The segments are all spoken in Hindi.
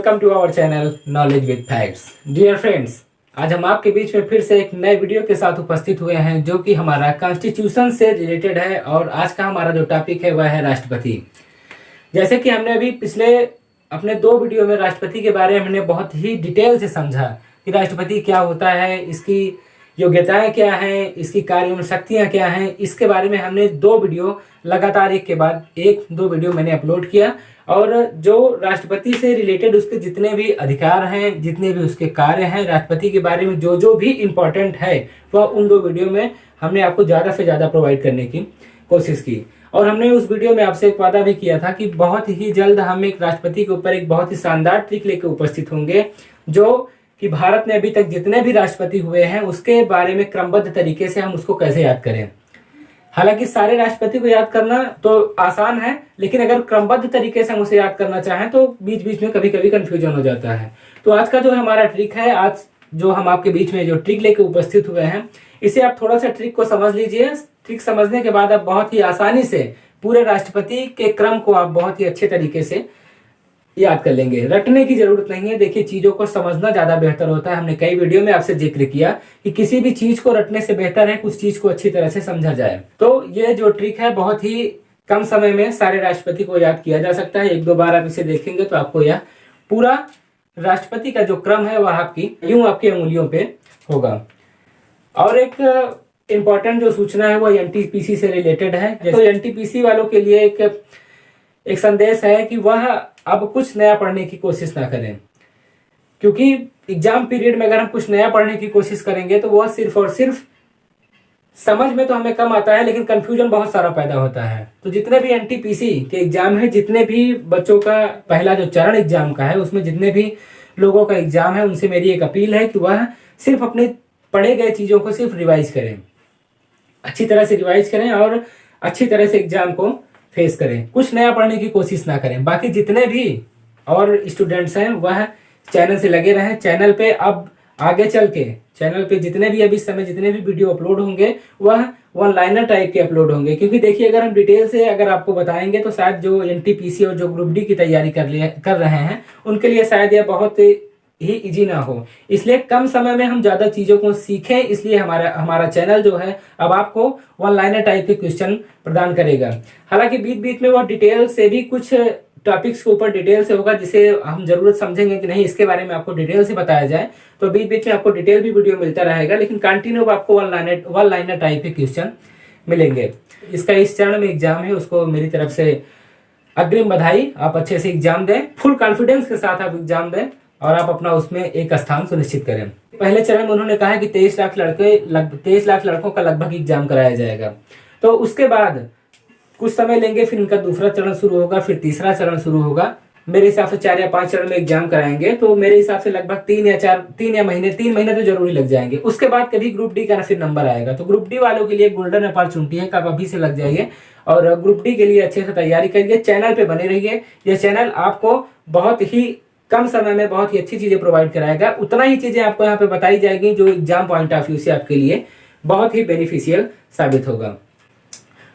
Welcome to our channel knowledge with facts. Dear friends, आज हम आपके बीच में फिर से एक नए वीडियो के साथ उपस्थित हुए हैं जो कि हमारा कॉन्स्टिट्यूशन से रिलेटेड है। और आज का हमारा जो टॉपिक है वह है राष्ट्रपति। जैसे कि हमने अभी पिछले अपने 2 वीडियो में राष्ट्रपति के बारे में हमने बहुत ही डिटेल से समझा कि राष्ट्रपति क्या होता है, इसकी योग्यताएं क्या हैं, इसकी कार्य एवं शक्तियां क्या हैं। इसके बारे में हमने 2 वीडियो लगातार एक के बाद एक 2 वीडियो मैंने अपलोड किया। और जो राष्ट्रपति से रिलेटेड उसके जितने भी अधिकार हैं, जितने भी उसके कार्य हैं, राष्ट्रपति के बारे में जो जो भी इम्पोर्टेंट है वह उन 2 वीडियो में हमने आपको ज़्यादा से ज़्यादा प्रोवाइड करने की कोशिश की। और हमने उस वीडियो में आपसे एक वादा भी किया था कि बहुत ही जल्द हम एक राष्ट्रपति के ऊपर एक बहुत ही शानदार ट्रिक लेकर उपस्थित होंगे, जो कि भारत में अभी तक जितने भी राष्ट्रपति हुए हैं उसके बारे में क्रमबद्ध तरीके से हम उसको कैसे याद करें। हालांकि सारे राष्ट्रपति को याद करना तो आसान है, लेकिन अगर क्रमबद्ध तरीके से हम उसे याद करना चाहें तो बीच बीच में कभी कभी कंफ्यूजन हो जाता है। तो आज का जो हमारा ट्रिक है, आज जो हम आपके बीच में जो ट्रिक लेकर उपस्थित हुए हैं, इसे आप थोड़ा सा ट्रिक को समझ लीजिए। ट्रिक समझने के बाद आप बहुत ही आसानी से पूरे राष्ट्रपति के क्रम को आप बहुत ही अच्छे तरीके से याद कर लेंगे। रटने की जरूरत नहीं है। देखिए, चीजों को समझना ज्यादा बेहतर होता है। हमने कई वीडियो में आपसे जिक्र किया कि किसी भी चीज को रटने से बेहतर है कुछ चीज को अच्छी तरह से समझा जाए। तो ये जो ट्रिक है बहुत ही कम समय में सारे राष्ट्रपति को याद किया जा सकता है। 1-2 बार आप इसे देखेंगे तो आपको यह पूरा राष्ट्रपति का जो क्रम है वह आपकी अंगुलियों पे होगा। और एक इम्पॉर्टेंट जो सूचना है वो एनटीपीसी से रिलेटेड है। तो एनटीपीसी वालों के लिए एक संदेश है कि वह अब कुछ नया पढ़ने की कोशिश ना करें, क्योंकि एग्जाम पीरियड में अगर हम कुछ नया पढ़ने की कोशिश करेंगे तो वह सिर्फ और सिर्फ समझ में तो हमें कम आता है, लेकिन कंफ्यूजन बहुत सारा पैदा होता है। तो जितने भी एनटीपीसी के एग्जाम है, जितने भी बच्चों का पहला जो चरण एग्जाम का है, उसमें जितने भी लोगों का एग्जाम है, उनसे मेरी एक अपील है कि वह सिर्फ अपने पढ़े गए चीजों को सिर्फ रिवाइज करें, अच्छी तरह से रिवाइज करें और अच्छी तरह से एग्जाम को फेस करें। कुछ नया पढ़ने की कोशिश ना करें। बाकी जितने भी और स्टूडेंट्स हैं वह चैनल से लगे रहें। चैनल पे अब आगे चल के चैनल पे जितने भी अभी समय जितने भी वीडियो अपलोड होंगे वह वन लाइनर टाइप के अपलोड होंगे, क्योंकि देखिए अगर हम डिटेल से अगर आपको बताएंगे तो शायद जो एनटीपीसी और जो ग्रुप डी की तैयारी कर रहे हैं उनके लिए शायद यह बहुत ही इजी ना हो। इसलिए कम समय में हम ज्यादा चीजों को सीखें, इसलिए हमारा चैनल जो है अब आपको वन लाइनर टाइप के क्वेश्चन प्रदान करेगा। हालांकि बीच बीच में वो डिटेल से भी कुछ टॉपिक्स के ऊपर डिटेल से होगा जिसे हम जरूरत समझेंगे कि नहीं इसके बारे में आपको डिटेल से बताया जाए, तो बीच बीच में आपको डिटेल भी वीडियो मिलता रहेगा, लेकिन कंटिन्यू आपको वन लाइनर टाइप के क्वेश्चन मिलेंगे। इसका इस चरण में एग्जाम है, उसको मेरी तरफ से अग्रिम बधाई। आप अच्छे से एग्जाम दें, फुल कॉन्फिडेंस के साथ आप एग्जाम दें और आप अपना उसमें एक स्थान सुनिश्चित करें। पहले चरण में उन्होंने कहा है कि 23 लाख लड़कों का लगभग एग्जाम कराया जाएगा। तो उसके बाद कुछ समय लेंगे, फिर इनका दूसरा चरण शुरू होगा, फिर तीसरा चरण शुरू होगा। मेरे हिसाब से 4 या 5 चरण में एग्जाम कराएंगे, तो मेरे हिसाब से लगभग 3 महीने तो जरूरी लग जाएंगे। उसके बाद कभी ग्रुप डी का फिर नंबर आएगा। तो ग्रुप डी वालों के लिए गोल्डन अपॉर्चुनिटी है कि आप अभी से लग जाइए और ग्रुप डी के लिए अच्छे से तैयारी करिए। चैनल पे बने रहिए। यह चैनल आपको बहुत ही कम समय में बहुत ही अच्छी चीजें प्रोवाइड कराएगा। उतना ही चीजें आपको यहाँ पे बताई जाएगी जो एग्जाम पॉइंट ऑफ व्यू से आपके लिए बहुत ही बेनिफिशियल साबित होगा।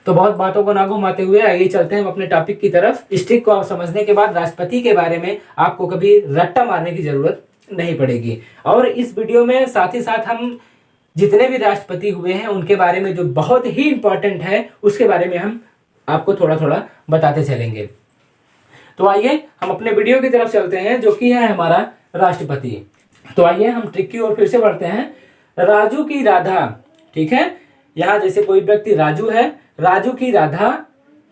तो बहुत बातों को ना घुमाते हुए आइए चलते हैं हम अपने टॉपिक की तरफ। इस ट्रिक को आप समझने के बाद राष्ट्रपति के बारे में आपको कभी रट्टा मारने की जरूरत नहीं पड़ेगी। और इस वीडियो में साथ ही साथ हम जितने भी राष्ट्रपति हुए हैं उनके बारे में जो बहुत ही इंपॉर्टेंट है उसके बारे में हम आपको थोड़ा थोड़ा बताते चलेंगे। तो आइए हम अपने वीडियो की तरफ चलते हैं, जो कि है हमारा राष्ट्रपति। तो आइए हम ट्रिक की ओर फिर से बढ़ते हैं। राजू की राधा, ठीक है, यहाँ जैसे कोई व्यक्ति राजू है, राजू की राधा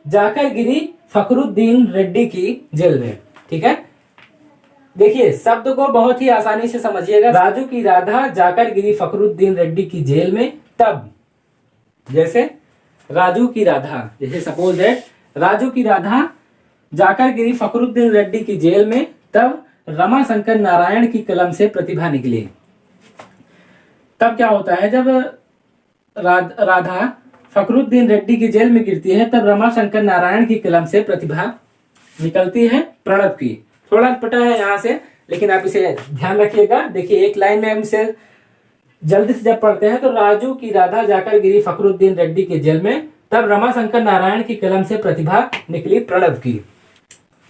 जाकर गिरी फखरुद्दीन रेड्डी की जेल में, ठीक है। देखिए शब्द को बहुत ही आसानी से समझिएगा। राजू की राधा जाकर गिरी फखरुद्दीन रेड्डी की जेल में तब, जैसे राजू की राधा, जैसे सपोज दैट राजू की राधा जाकर गिरी फखरुद्दीन रेड्डी की जेल में तब रमाशंकर नारायण की कलम से प्रतिभा निकली। तब क्या होता है, जब राधा फखरुद्दीन रेड्डी की जेल में गिरती है तब रमाशंकर नारायण की कलम से प्रतिभा निकलती है प्रणव की। थोड़ा पटा है यहाँ से, लेकिन आप इसे ध्यान रखिएगा। देखिए एक लाइन में हम इसे जल्दी से जब पढ़ते हैं तो राजू की राधा जाकर गिरी फखरुद्दीन रेड्डी की जेल में तब रमाशंकर नारायण की कलम से प्रतिभा निकली प्रणव की।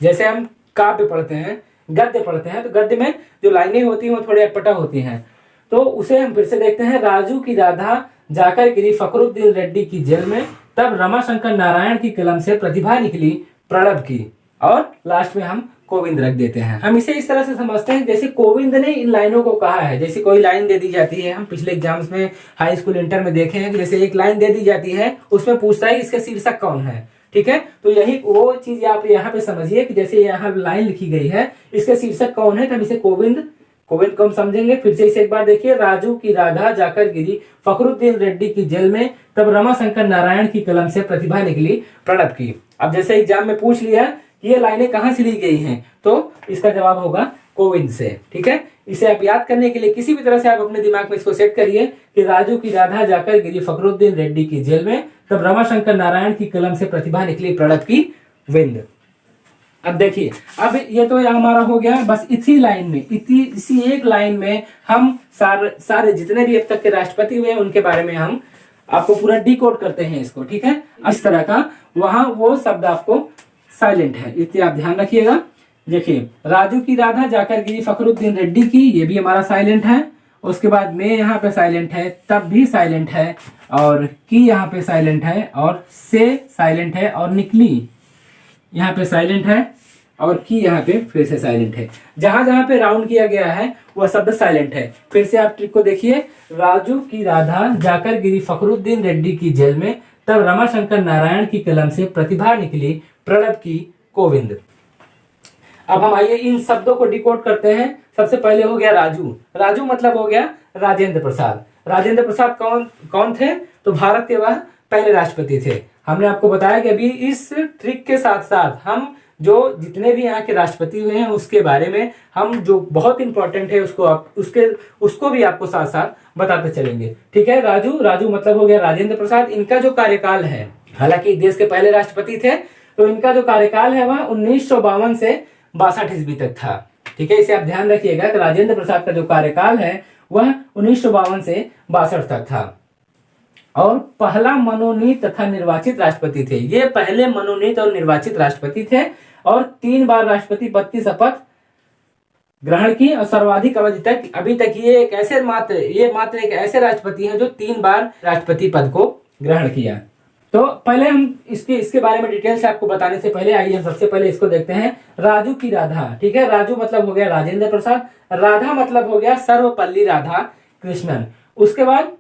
जैसे हम काव्य पढ़ते हैं, गद्य पढ़ते हैं तो गद्य में जो लाइनें होती हैं वो थोड़ी अटपटा होती हैं। तो उसे हम फिर से देखते हैं। राजू की राधा जाकर गिरी फखरुद्दीन रेड्डी की जेल में, तब रमाशंकर नारायण की कलम से प्रतिभा निकली प्रणब की, और लास्ट में हम कोविंद रख देते हैं। हम इसे इस तरह से समझते हैं जैसे कोविंद ने इन लाइनों को कहा है। जैसे कोई लाइन दे दी जाती है, हम पिछले एग्जाम्स में हाई स्कूल इंटर में देखे हैं कि जैसे एक लाइन दे दी जाती है, उसमें पूछता है इसका शीर्षक कौन है। ठीक है, तो यही वो चीज आप यहाँ पे समझिए कि जैसे यहाँ लाइन लिखी गई है, इसका शीर्षक कौन है, तो हम इसे कोविंद को हम समझेंगे। फिर से इसे एक बार देखिए। राजू की राधा जाकर गिरी फखरुद्दीन रेड्डी की जेल में, तब रमाशंकर नारायण की कलम से प्रतिभा निकली प्रणब की। अब जैसे एग्जाम में पूछ लिया ये लाइनें कहां से ली गई हैं, तो इसका जवाब होगा कोविंद से। ठीक है, इसे आप याद करने के लिए किसी भी तरह से आप अपने दिमाग में इसको सेट करिए कि राजू की राधा जाकर गिरी फखरुद्दीन रेड्डी की जेल में, तब रमाशंकर नारायण की कलम से प्रतिभा निकली प्रणब की विंद। अब देखिए, अब ये तो हमारा हो गया। बस इसी लाइन में, इसी एक लाइन में हम सारे जितने भी अब तक के राष्ट्रपति हुए उनके बारे में हम आपको पूरा डिकोड करते हैं इसको। ठीक है, इस तरह का वहां वो शब्द आपको साइलेंट है, इतने आप ध्यान रखिएगा। देखिए, राजू की राधा जाकर गिरी फखरुद्दीन रेड्डी की, ये भी हमारा साइलेंट है। उसके बाद में यहाँ पे साइलेंट है, तब भी साइलेंट है, और की यहाँ पे साइलेंट है, और से साइलेंट है, और निकली यहाँ पे साइलेंट है, और की यहाँ पे फिर से साइलेंट है। जहां जहां पे राउंड किया गया है वह शब्द साइलेंट है। फिर से आप ट्रिक को देखिए। राजू की राधा जाकर गिरी फखरुद्दीन रेड्डी की जेल में, तब रमाशंकर नारायण की कलम से प्रतिभा निकली प्रणब की कोविंद। अब हम आइए इन शब्दों को डिकोड करते हैं। सबसे पहले हो गया राजू। राजू मतलब हो गया राजेंद्र प्रसाद। राजेंद्र प्रसाद कौन थे, तो भारत के वह पहले राष्ट्रपति थे। हमने आपको बताया कि अभी इस ट्रिक के साथ साथ हम जो जितने भी यहाँ के राष्ट्रपति हुए हैं उसके बारे में हम जो बहुत इंपॉर्टेंट है उसको भी आपको साथ साथ बताते चलेंगे। ठीक है, राजू मतलब हो गया राजेंद्र प्रसाद। इनका जो कार्यकाल है, हालांकि देश के पहले राष्ट्रपति थे, तो इनका जो कार्यकाल है वह 1952 से 62 ईस्वी तक था। ठीक है, इसे आप ध्यान रखिएगा कि राजेंद्र प्रसाद का जो कार्यकाल है वह 1952 से 62 तक था, और पहला मनोनीत तथा निर्वाचित राष्ट्रपति थे। ये पहले मनोनीत और निर्वाचित राष्ट्रपति थे, और 3 बार राष्ट्रपति पद की शपथ ग्रहण की, और सर्वाधिक अवधि तक अभी तक ये मात्र एक ऐसे राष्ट्रपति हैं जो 3 बार राष्ट्रपति पद को ग्रहण किया। तो पहले हम इसके बारे में डिटेल से आपको बताने से पहले आइए हम सबसे पहले इसको देखते हैं। राजू की राधा। ठीक है, राजू मतलब हो गया राजेंद्र प्रसाद, राधा मतलब हो गया सर्वपल्ली राधा कृष्णन। उसके बाद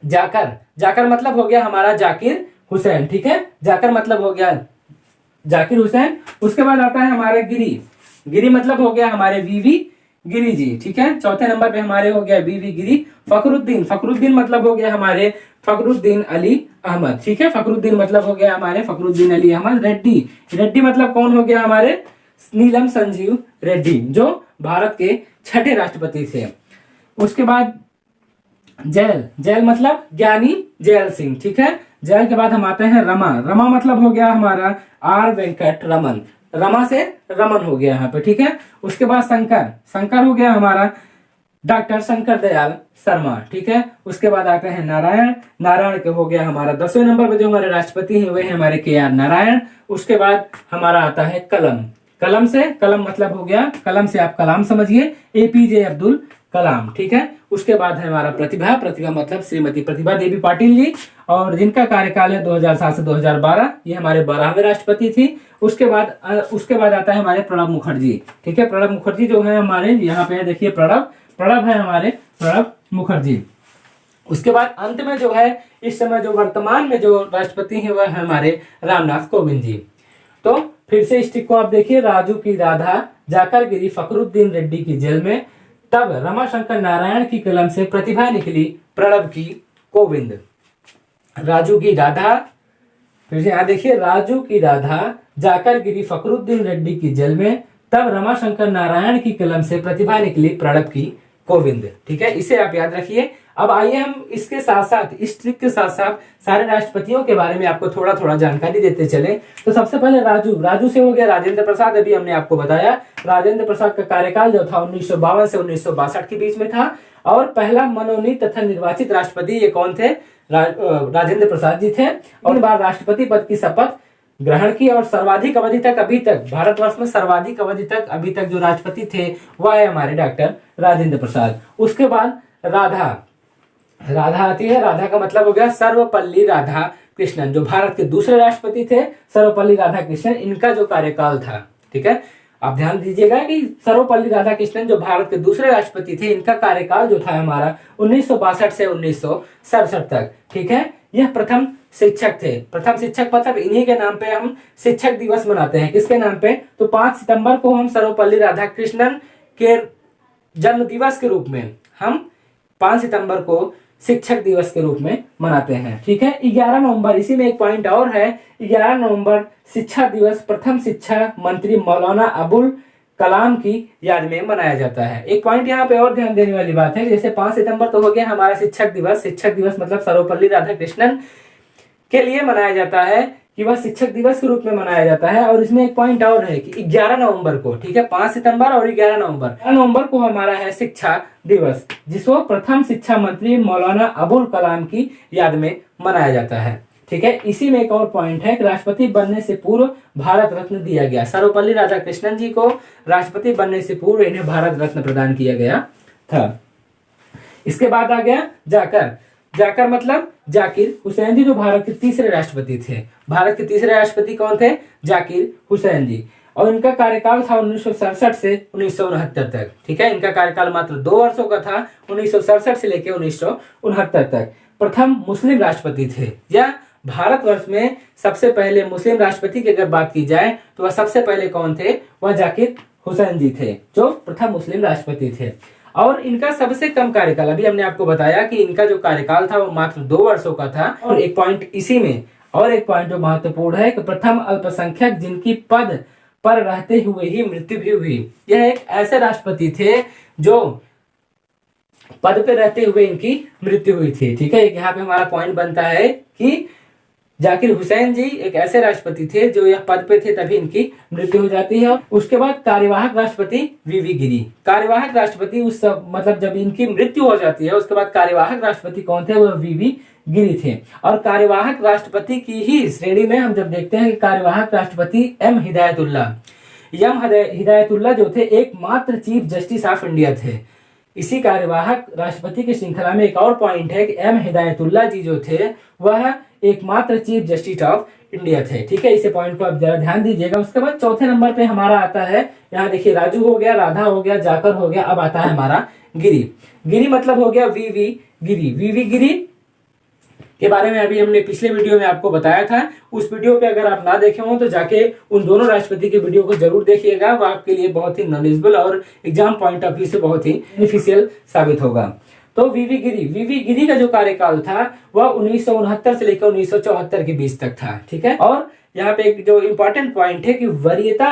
जाकर मतलब हो गया हमारा जाकिर हुसैन। ठीक है, जाकर मतलब हो गया जाकिर हुसैन। उसके बाद आता है हमारे गिरी मतलब हो गया हमारे वीवी गिरी जी। ठीक है, चौथे नंबर पे हमारे हो गया वीवी गिरी। फखरुद्दीन मतलब हो गया हमारे फखरुद्दीन अली अहमद। ठीक है, फखरुद्दीन मतलब हो गया हमारे फखरुद्दीन अली अहमद। रेड्डी मतलब कौन हो गया हमारे नीलम संजीव रेड्डी, जो भारत के 6ठे राष्ट्रपति थे। उसके बाद जैल मतलब ज्ञानी जैल सिंह। ठीक है, जैल के बाद हम आते हैं रमा मतलब हो गया हमारा आर वेंकट रमन। रमा से रमन हो गया यहाँ पे। ठीक है, उसके बाद शंकर हो गया हमारा डॉक्टर शंकर दयाल शर्मा। ठीक है, उसके बाद आते हैं नारायण के हो गया हमारा 10वें नंबर पे जो हमारे राष्ट्रपति हैं वे हैं हमारे KR नारायण। उसके बाद हमारा आता है कलम मतलब हो गया, कलम से आप कलाम समझिए, APJ अब्दुल कलाम। ठीक है, उसके बाद है हमारा प्रतिभा मतलब श्रीमती प्रतिभा देवी पाटिल जी, और जिनका कार्यकाल है 2007 से 2012। ये हमारे 12वें राष्ट्रपति थी। उसके बाद आता है हमारे प्रणब मुखर्जी। ठीक है, प्रणब मुखर्जी जो है हमारे यहाँ पे देखिए प्रणब है हमारे प्रणब मुखर्जी। उसके बाद अंत में जो है इस समय जो वर्तमान में जो राष्ट्रपति हैं वह है हमारे रामनाथ कोविंद जी। तो फिर से इस टिक को आप देखिए। राजू की राधा जाकर गिरी फखरुद्दीन रेड्डी की जेल में, तब रमाशंकर नारायण की कलम से प्रतिभा निकली प्रणब की कोविंद। राजू की राधा, फिर से यहाँ देखिए, राजू की राधा जाकर गिरी फखरुद्दीन रेड्डी की जेल में, तब रमाशंकर नारायण की कलम से प्रतिभा निकली प्रणब की कोविंद। ठीक है, इसे आप याद रखिए। अब आइए हम इसके साथ साथ इस ट्रिक के साथ साथ सारे राष्ट्रपतियों के बारे में आपको थोड़ा थोड़ा जानकारी देते चले। तो सबसे पहले राजू से हो गया राजेंद्र प्रसाद। अभी हमने आपको बताया राजेंद्र प्रसाद का कार्यकाल जो था 1952 से 1962 के बीच में था, और पहला मनोनीत तथा निर्वाचित राष्ट्रपति ये कौन थे, राजेंद्र प्रसाद जी थे। और बार राष्ट्रपति पद की शपथ ग्रहण की और सर्वाधिक अवधि तक अभी तक भारतवर्ष में सर्वाधिक अवधि तक अभी तक जो राष्ट्रपति थे वह है हमारे डॉक्टर राजेंद्र प्रसाद। उसके बाद राधा, राधा आती है। राधा का मतलब हो गया सर्वपल्ली राधा कृष्णन, जो भारत के दूसरे राष्ट्रपति थे सर्वपल्ली राधा कृष्णन, इनका जो कार्यकाल था, ठीक है, आप ध्यान दीजिएगा कि सर्वपल्ली राधाकृष्णन जो भारत के दूसरे राष्ट्रपति थे, इनका कार्यकाल जो था हमारा 1962 से 1967 तक, ठीक है। यह प्रथम शिक्षक थे। प्रथम शिक्षक मतलब इन्हीं के नाम पे हम शिक्षक दिवस मनाते हैं। किसके नाम पे? तो 5 सितंबर को हम सर्वपल्ली राधाकृष्णन के जन्म दिवस के रूप में हम 5 सितंबर को शिक्षक दिवस के रूप में मनाते हैं, ठीक है। 11 नवंबर, इसी में एक पॉइंट और है, 11 नवंबर शिक्षा दिवस प्रथम शिक्षा मंत्री मौलाना अबुल कलाम की याद में मनाया जाता है। एक पॉइंट यहाँ पे और ध्यान देने वाली बात है, जैसे 5 सितंबर तो हो गया हमारा शिक्षक दिवस। शिक्षक दिवस मतलब सर्वपल्ली राधाकृष्णन के लिए मनाया जाता है कि वह शिक्षक दिवस के रूप में मनाया जाता है। और इसमें एक पॉइंट और है कि 11 नवंबर को, ठीक है, 5 सितंबर और 11 नवंबर को हमारा है शिक्षा दिवस, जिसको प्रथम शिक्षा मंत्री मौलाना अबुल कलाम की याद में मनाया जाता है, ठीक है। इसी में एक और पॉइंट है कि राष्ट्रपति बनने से पूर्व भारत रत्न दिया गया। सर्वपल्ली राधाकृष्णन जी को राष्ट्रपति बनने से पूर्व इन्हें भारत रत्न प्रदान किया गया था। इसके बाद आ गया जाकर। जाकर मतलब जाकिर हुसैन जी, जो भारत के तीसरे राष्ट्रपति थे। भारत के तीसरे राष्ट्रपति कौन थे? जाकिर हुसैन जी। और इनका कार्यकाल था 1967 से 1969 तक, ठीक है। इनका कार्यकाल मात्र 2 वर्षों का था, 1967 से लेकर 1969 तक। प्रथम मुस्लिम राष्ट्रपति थे। या भारतवर्ष में सबसे पहले मुस्लिम राष्ट्रपति की अगर बात की जाए तो वह सबसे पहले कौन थे? वह जाकिर हुसैन जी थे, जो प्रथम मुस्लिम राष्ट्रपति थे। और इनका सबसे कम कार्यकाल, अभी हमने आपको बताया कि इनका जो कार्यकाल था वो मात्र 2 वर्षों का था। और एक पॉइंट इसी में और एक पॉइंट जो महत्वपूर्ण है कि प्रथम अल्पसंख्यक जिनकी पद पर रहते हुए ही मृत्यु भी हुई। यह एक ऐसे राष्ट्रपति थे जो पद पे रहते हुए इनकी मृत्यु हुई थी, ठीक है। यहाँ पे हमारा पॉइंट बनता है कि जाकिर हुसैन जी एक ऐसे राष्ट्रपति थे जो यह पद पे थे, तभी इनकी मृत्यु हो जाती है। उसके बाद कार्यवाहक राष्ट्रपति वीवी गिरी। कार्यवाहक राष्ट्रपति उस मतलब जब इनकी मृत्यु हो जाती है उसके बाद कार्यवाहक राष्ट्रपति कौन थे? वह वीवी गिरी थे। और कार्यवाहक राष्ट्रपति की ही श्रेणी में हम जब देखते हैं कि कार्यवाहक राष्ट्रपति एम हिदायतुल्लाह जो थे एकमात्र चीफ जस्टिस ऑफ इंडिया थे। इसी कार्यवाहक राष्ट्रपति की श्रृंखला में एक और पॉइंट है कि एम हिदायतुल्लाह जी जो थे वह एकमात्र चीफ जस्टिस ऑफ इंडिया थे, ठीक है। इसे पॉइंट को आप जरा ध्यान दीजिएगा। उसके बाद चौथे नंबर पे हमारा आता है, यहाँ देखिए, राजू हो गया, राधा हो गया, जाकर हो गया, अब आता है हमारा गिरी। गिरी मतलब हो गया वीवी गिरी। वीवी गिरी के बारे में अभी हमने पिछले वीडियो में आपको बताया था। उस वीडियो पे अगर आप ना देखे हो तो जाके उन दोनों राष्ट्रपति के वीडियो को जरूर देखिएगा, वो आपके लिए बहुत ही नॉलेजेबल और एग्जाम पॉइंट ऑफ व्यू से बहुत ही बेनिफिशियल साबित होगा। तो वीवी गिरी का जो कार्यकाल था वह 1969 से लेकर 1974 के बीच तक था, ठीक है। और यहाँ पे एक जो इम्पोर्टेंट पॉइंट है कि वरीयता,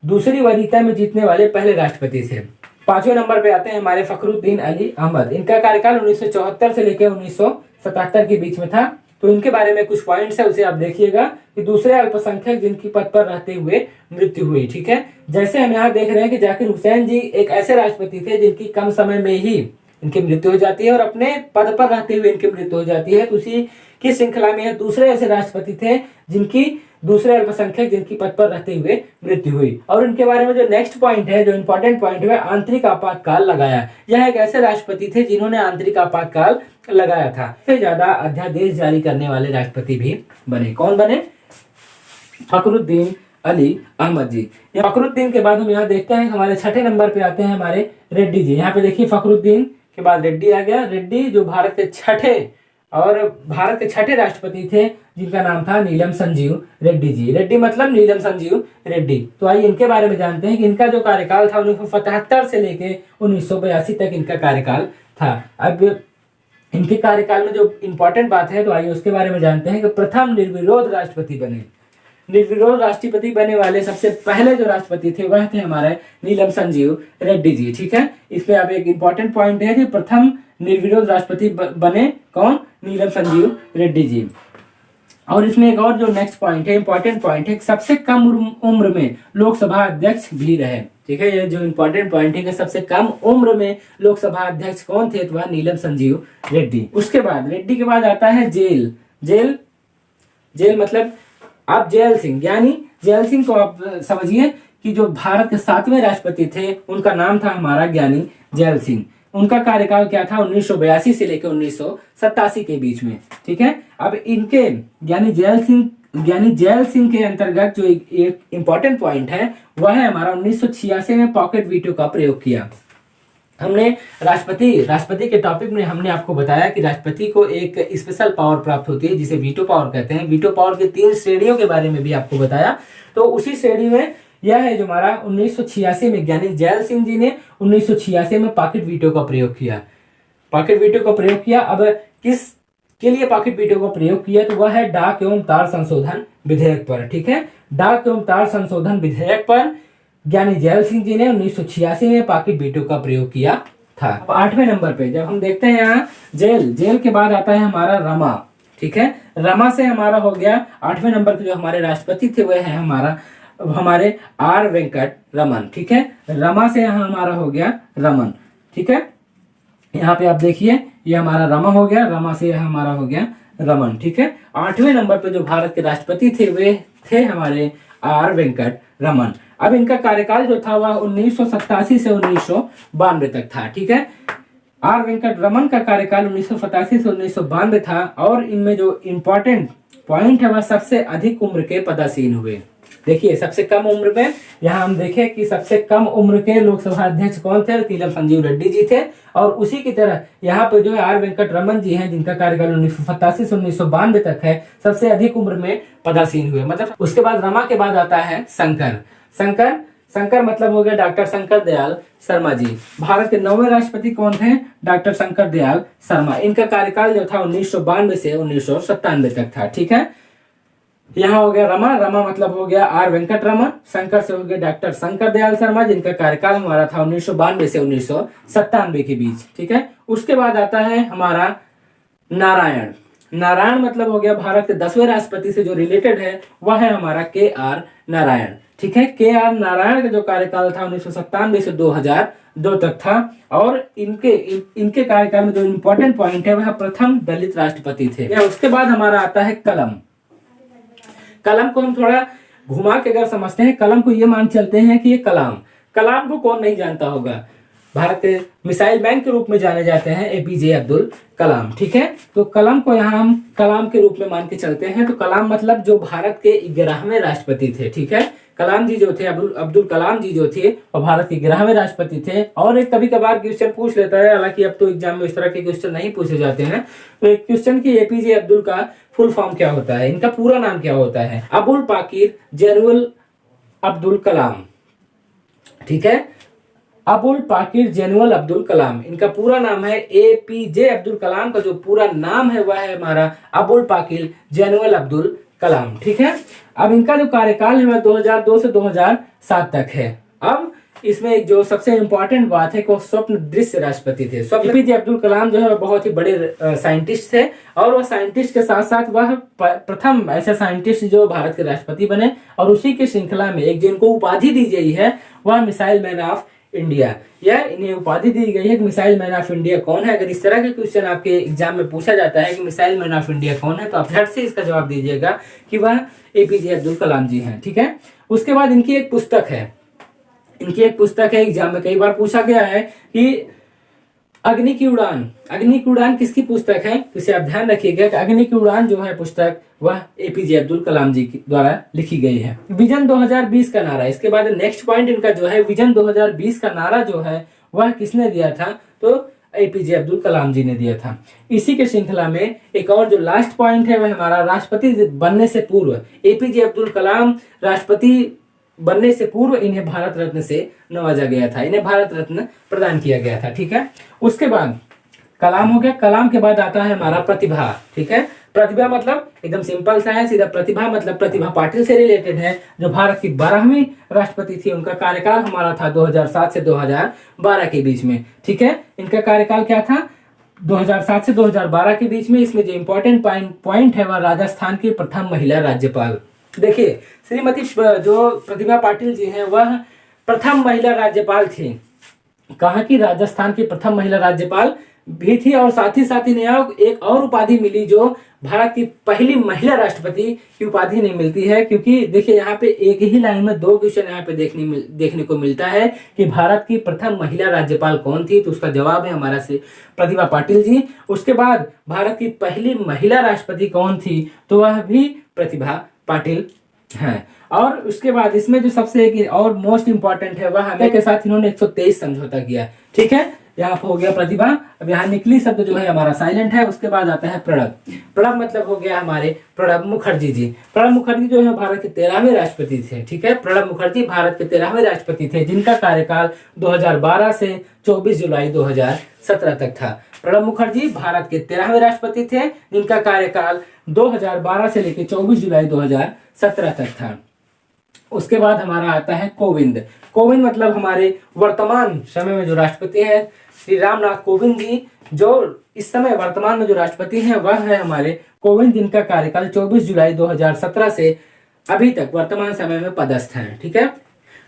दूसरी वरीयता में जीतने वाले पहले राष्ट्रपति थे। 5वें नंबर पे आते हैं हमारे फखरुद्दीन अली अहमद। इनका कार्यकाल 1974 से लेकर 1977 के बीच में था। तो इनके बारे में कुछ पॉइंट्स है, उसे आप देखिएगा कि दूसरे अल्पसंख्यक जिनकी पद पर रहते हुए मृत्यु हुई, ठीक है। जैसे हम यहाँ देख रहे हैं कि जाकिर हुसैन जी एक ऐसे राष्ट्रपति थे जिनकी कम समय में ही इनकी मृत्यु हो जाती है और अपने पद पर रहते हुए इनकी मृत्यु हो जाती है। तो उसी की श्रृंखला में दूसरे ऐसे राष्ट्रपति थे जिनकी दूसरे अल्पसंख्यक जिनकी पद पर रहते हुए मृत्यु हुई। और उनके बारे में जो नेक्स्ट पॉइंट है, जो इंपॉर्टेंट पॉइंट है, आंतरिक आपातकाल लगाया। यह एक ऐसे राष्ट्रपति थे जिन्होंने आंतरिक आपातकाल लगाया था। सबसे ज्यादा अध्यादेश जारी करने वाले राष्ट्रपति भी बने। कौन बने? फखरुद्दीन अली अहमद जी। फखरुद्दीन के बाद हम यहाँ देखते हैं हमारे 6ठे नंबर पे आते हैं हमारे रेड्डी जी। यहाँ पे देखिए फखरुद्दीन के बाद रेड्डी आ गया। रेड्डी जो भारत के छठे राष्ट्रपति थे जिनका नाम था नीलम संजीव रेड्डी जी। रेड्डी मतलब नीलम संजीव रेड्डी। तो आइए इनके बारे में जानते हैं कि इनका जो कार्यकाल था 1977 से लेके 1982 तक इनका कार्यकाल था। अब इनके कार्यकाल में जो इम्पोर्टेंट बात है तो आइए उसके बारे में जानते हैं कि प्रथम निर्विरोध राष्ट्रपति बने। निर्विरोध राष्ट्रपति बने वाले सबसे पहले जो राष्ट्रपति थे वह थे हमारे नीलम संजीव रेड्डी जी, ठीक है। इसमें अब एक इम्पोर्टेंट पॉइंट है कि प्रथम निर्विरोध राष्ट्रपति बने कौन? नीलम संजीव रेड्डी जी। और इसमें एक और जो नेक्स्ट पॉइंट है, इंपॉर्टेंट पॉइंट है, सबसे कम उम्र में लोकसभा अध्यक्ष भी रहे, ठीक है। ये जो इंपॉर्टेंट पॉइंट है कि सबसे कम उम्र में लोकसभा अध्यक्ष कौन थे? तो वह नीलम संजीव रेड्डी। उसके बाद रेड्डी के बाद आता है जेल मतलब अब जैल सिंह, यानी जैल सिंह को आप समझिए कि जो भारत के 7वें राष्ट्रपति थे उनका नाम था हमारा ज्ञानी जैल सिंह। उनका कार्यकाल क्या था, 1982 से लेकर 1987 के बीच में। ठीक है, अब इनके ज्ञानी जैल सिंह के अंतर्गत जो एक इंपॉर्टेंट पॉइंट है वह है हमारा 1986 में पॉकेट वीटो का प्रयोग किया। हमने राष्ट्रपति के टॉपिक में हमने आपको बताया कि राष्ट्रपति को एक स्पेशल पावर प्राप्त होती है जिसे वीटो पावर कहते हैं। वीटो पावर की 3 श्रेणियों के बारे में भी आपको बताया। तो उसी श्रेणी में यह है जो हमारा 1986 में ज्ञानी जैल सिंह जी ने 1986 में पॉकेट वीटो का प्रयोग किया। पॉकेट वीटो का प्रयोग किया। अब किस के लिए पॉकेट वीटो का प्रयोग किया, तो वह है डाक एवं तार संशोधन विधेयक पर। ठीक है, डाक एवं तार संशोधन विधेयक पर ज्ञानी जैल सिंह जी ने 1986 में पॉकेट वीटो का प्रयोग किया था। अब 8वें नंबर पे जब हम देखते हैं यहाँ जेल के बाद आता है हमारा रमा। ठीक है, रमा से हमारा हो गया 8वें नंबर पे जो हमारे राष्ट्रपति थे वह है हमारे आर वेंकट रमन। ठीक है, रमा से यहाँ हमारा हो गया रमन। ठीक है, यहाँ पे आप देखिए ये हमारा रमा हो गया, रमा से यह हमारा हो गया रमन। ठीक है, 8वें नंबर पे जो भारत के राष्ट्रपति थे वे थे हमारे आर वेंकट रमन। अब इनका कार्यकाल जो था वह 1987 से 1992 तक था। ठीक है, आर वेंकट रमन का कार्यकाल 1987 से 1992 था और इनमें जो इम्पोर्टेंट पॉइंट है वह सबसे अधिक उम्र के पदासीन हुए। देखिए सबसे कम उम्र में यहाँ हम देखें कि सबसे कम उम्र के लोकसभा अध्यक्ष कौन थे, नीलम संजीव रेड्डी जी थे। और उसी की तरह यहाँ पे जो है आर वेंकट रमन जी हैं जिनका कार्यकाल 1987 से 1992 तक है, सबसे अधिक उम्र में पदासीन हुए। मतलब उसके बाद रमा के बाद आता है शंकर मतलब हो गया डॉक्टर शंकर दयाल शर्मा जी। भारत के 9वें राष्ट्रपति कौन थे, डॉक्टर शंकर दयाल शर्मा। इनका कार्यकाल जो था 1992 से 1997 तक था। ठीक है, यहाँ हो गया रमा मतलब हो गया आर वेंकट रमन। शंकर से हो गया डॉक्टर शंकर दयाल शर्मा जिनका कार्यकाल हमारा था 1992 से 1997 के बीच। ठीक है, उसके बाद आता है हमारा नारायण मतलब हो गया भारत के 10वें राष्ट्रपति से जो रिलेटेड है वह है हमारा KR नारायण। ठीक है, KR नारायण का जो कार्यकाल था 1997 से 2002 तक था। और इनके कार्यकाल में जो इम्पोर्टेंट पॉइंट है वह प्रथम दलित राष्ट्रपति थे। उसके बाद हमारा आता है कलम को हम थोड़ा घुमा के अगर समझते हैं, कलम को ये मान चलते हैं कि ये कलाम को कौन नहीं जानता होगा। भारत के मिसाइल मैन के रूप में जाने जाते हैं APJ अब्दुल कलाम। ठीक है, तो कलम को यहाँ हम कलाम के रूप में मान के चलते हैं। तो कलाम मतलब जो भारत के 11वें राष्ट्रपति थे। ठीक है, कलाम जी जो थे अब्दुल कलाम जी जो थे वो भारत के 11वें राष्ट्रपति थे। और एक कभी कभार क्वेश्चन पूछ लेता है, हालांकि अब तो एग्जाम में इस तरह के क्वेश्चन नहीं पूछे जाते हैं। तो एक क्वेश्चन की APJ अब्दुल का फुल फॉर्म क्या होता है, इनका पूरा नाम क्या होता है, अबुल पाकिर जेनुअल अब्दुल कलाम। ठीक है, अबुल पाकिर जेनुअल अब्दुल कलाम इनका पूरा नाम है। APJ अब्दुल कलाम का जो पूरा नाम है वह है हमारा अबुल पाकिर जेनुअल अब्दुल कलाम। ठीक है, अब इनका जो कार्यकाल है वह 2002 से 2007 तक है। अब इसमें जो सबसे इंपॉर्टेंट बात है कि वो स्वप्न दृश्य राष्ट्रपति थे। APJ अब्दुल कलाम जो है वह बहुत ही बड़े साइंटिस्ट थे और वह साइंटिस्ट के साथ साथ वह प्रथम ऐसे साइंटिस्ट जो भारत के राष्ट्रपति बने। और उसी की श्रृंखला में एक जिनको उपाधि दी गई है वह मिसाइल मैन ऑफ इंडिया, या इन्हें उपाधि दी गई है कि मिसाइल मैन ऑफ इंडिया कौन है। अगर इस तरह के क्वेश्चन आपके एग्जाम में पूछा जाता है कि मिसाइल मैन ऑफ इंडिया कौन है, तो आप झट से इसका जवाब दीजिएगा कि वह APJ अब्दुल कलाम जी हैं। ठीक है, उसके बाद इनकी एक पुस्तक है, एग्जाम में कई बार पूछा गया है कि अग्नि की उड़ान किसकी पुस्तक है। तो इसे आप ध्यान रखिएगा कि अग्नि की उड़ान जो है पुस्तक वह APJ अब्दुल कलाम जी द्वारा लिखी गई है। विजन 2020 का नारा, इसके बाद नेक्स्ट पॉइंट इनका जो है विजन 2020 का नारा जो है वह किसने दिया था, तो APJ अब्दुल कलाम जी ने दिया था। इसी के श्रृंखला में एक और जो लास्ट पॉइंट है वह हमारा राष्ट्रपति बनने से पूर्व APJ अब्दुल कलाम राष्ट्रपति बनने से पूर्व इन्हें भारत रत्न से नवाजा गया था, इन्हें भारत रत्न प्रदान किया गया था। ठीक है, उसके बाद कलाम हो गया। कलाम के बाद आता है हमारा प्रतिभा। ठीक है, प्रतिभा मतलब एकदम सिंपल सा है, सीधा प्रतिभा मतलब प्रतिभा पाटिल से रिलेटेड है जो भारत की 12वीं राष्ट्रपति थी। उनका कार्यकाल हमारा था 2007 से 2012 के बीच में। ठीक है, इनका कार्यकाल क्या था 2007 से 2012 के बीच में। इसमें जो इम्पोर्टेंट पॉइंट है वह राजस्थान की प्रथम महिला राज्यपाल। देखिए श्रीमती जो प्रतिभा पाटिल जी हैं वह प्रथम महिला राज्यपाल थी। कहा कि राजस्थान की प्रथम महिला राज्यपाल भी थी और साथ ही इन्हें एक और उपाधि मिली जो भारत की पहली महिला राष्ट्रपति की उपाधि नहीं मिलती है। क्योंकि देखिए यहाँ पे एक ही लाइन में दो क्वेश्चन यहाँ पे देखने को मिलता है कि भारत की प्रथम महिला राज्यपाल कौन थी, तो उसका जवाब है हमारा से प्रतिभा पाटिल जी। उसके बाद भारत की पहली महिला राष्ट्रपति कौन थी, तो वह भी प्रतिभा पाटिल है। और उसके बाद इसमें जो सबसे एक और मोस्ट इंपॉर्टेंट है वह हमें के साथ इन्होंने 123 समझौता किया। ठीक है, यहाँ पर हो गया प्रतिभा। अब यहाँ निकली शब्द जो है हमारा साइलेंट है। उसके बाद आता है प्रणब। प्रणब मतलब हो गया हमारे प्रणब मुखर्जी जी। प्रणब मुखर्जी जो है भारत के 13वें राष्ट्रपति थे। ठीक है, प्रणब मुखर्जी भारत के 13वें राष्ट्रपति थे जिनका कार्यकाल 2012 से 24 जुलाई 2017 तक था। प्रणब मुखर्जी भारत के 13वें राष्ट्रपति थे जिनका कार्यकाल 2012 से लेकर 24 जुलाई 2017 तक था। उसके बाद हमारा आता है कोविंद। कोविंद मतलब हमारे वर्तमान समय में जो राष्ट्रपति हैं श्री रामनाथ कोविंद जी, जो इस समय वर्तमान में जो राष्ट्रपति हैं वह है हमारे कोविंद, जिनका कार्यकाल 24 जुलाई 2017 से अभी तक वर्तमान समय में पदस्थ हैं। ठीक है,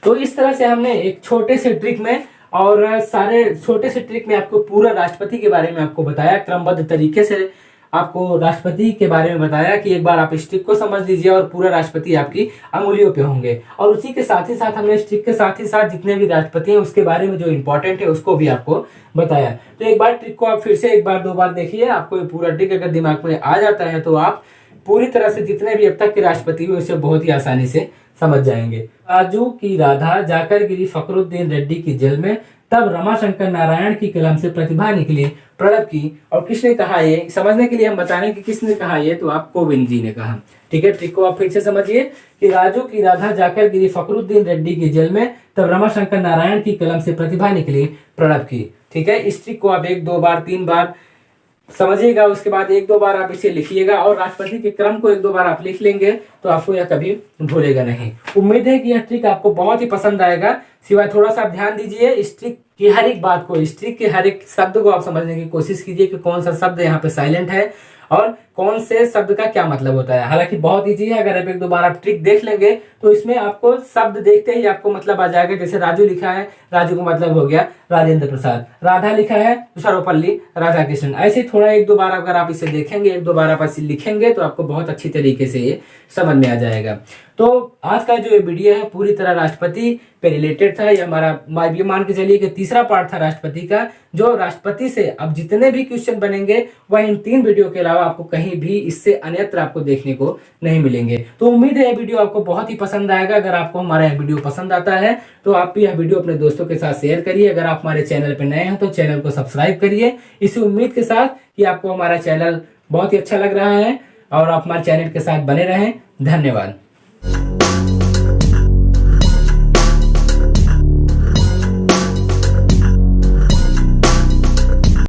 तो इस तरह से हमने एक छोटे से ट्रिक में और सारे छोटे से ट्रिक में आपको पूरा राष्ट्रपति के बारे में आपको बताया, क्रमबद्ध तरीके से आपको राष्ट्रपति के बारे में बताया कि एक बार आप इस ट्रिक को समझ लीजिए और पूरा राष्ट्रपति आपकी अंगुलियों पे होंगे। और उसी के साथ ही साथ हमने इस ट्रिक के साथ ही साथ जितने भी राष्ट्रपति हैं उसके बारे में जो इंपॉर्टेंट है उसको भी आपको बताया। तो एक बार ट्रिक को आप फिर से एक बार दो बार देखिए, आपको ये पूरा ट्रिक अगर दिमाग में आ जाता है तो आप पूरी तरह से जितने भी अब तक के राष्ट्रपति हुए उसे बहुत ही आसानी से समझ जाएंगे। राजू की राधा जाकर गिरी फखरुद्दीन रेड्डी की जेल में, तब रमाशंकर नारायण की कलम से प्रतिभा निकली प्रणब की। और किसने कहा ये, समझने के लिए हम बता रहे हैं कि किसने कहा ये, तो आप कोविंद जी ने कहा। ठीक है, ट्रिक को आप फिर से समझिए कि राजू की राधा जाकर गिरी फखरुद्दीन रेड्डी की जेल में, तब रमाशंकर नारायण की कलम से प्रतिभा निकली प्रणब की। ठीक है, इस ट्रिक को आप 1 2 बार 3 बार समझिएगा। उसके बाद 1 2 बार आप इसे लिखिएगा और राष्ट्रपति के क्रम को 1 2 बार आप लिख लेंगे तो आपको यह कभी भूलेगा नहीं। उम्मीद है कि यह ट्रिक आपको बहुत ही पसंद आएगा। सिवाय थोड़ा सा आप ध्यान दीजिए इस ट्रिक की हर एक बात को, इस ट्रिक के हर एक शब्द को आप समझने की कोशिश कीजिए कि कौन सा शब्द यहाँ पे साइलेंट है और कौन से शब्द का क्या मतलब होता है। हालांकि बहुत इजी है, अगर आप 1 2 बार आप ट्रिक देख लेंगे तो इसमें आपको शब्द देखते ही आपको मतलब आ जाएगा। जैसे राजू लिखा है, राजू का मतलब हो गया राजेंद्र प्रसाद। राधा लिखा है तो सर्वपल्ली राधाकृष्णन। ऐसे थोड़ा 1 2 बार अगर आप इसे देखेंगे, 1 2 बार आप इसे लिखेंगे तो आपको बहुत अच्छी तरीके से ये समझ में आ जाएगा। तो आज का जो ये वीडियो है पूरी तरह राष्ट्रपति पे रिलेटेड था। ये हमारा ये मान के चलिए कि तीसरा पार्ट था राष्ट्रपति का, जो राष्ट्रपति से अब जितने भी क्वेश्चन बनेंगे वह इन 3 वीडियो के अलावा आपको कहीं भी इससे अन्यत्र आपको देखने को नहीं मिलेंगे। तो उम्मीद है यह वीडियो आपको बहुत ही पसंद आएगा। अगर आपको हमारा यह वीडियो पसंद आता है तो आप भी यह वीडियो अपने दोस्तों के साथ शेयर करिए। अगर आप हमारे चैनल पर नए हैं तो चैनल को सब्सक्राइब करिए, इसी उम्मीद के साथ कि आपको हमारा चैनल बहुत ही अच्छा लग रहा है और आप हमारे चैनल के साथ बने रहें। धन्यवाद।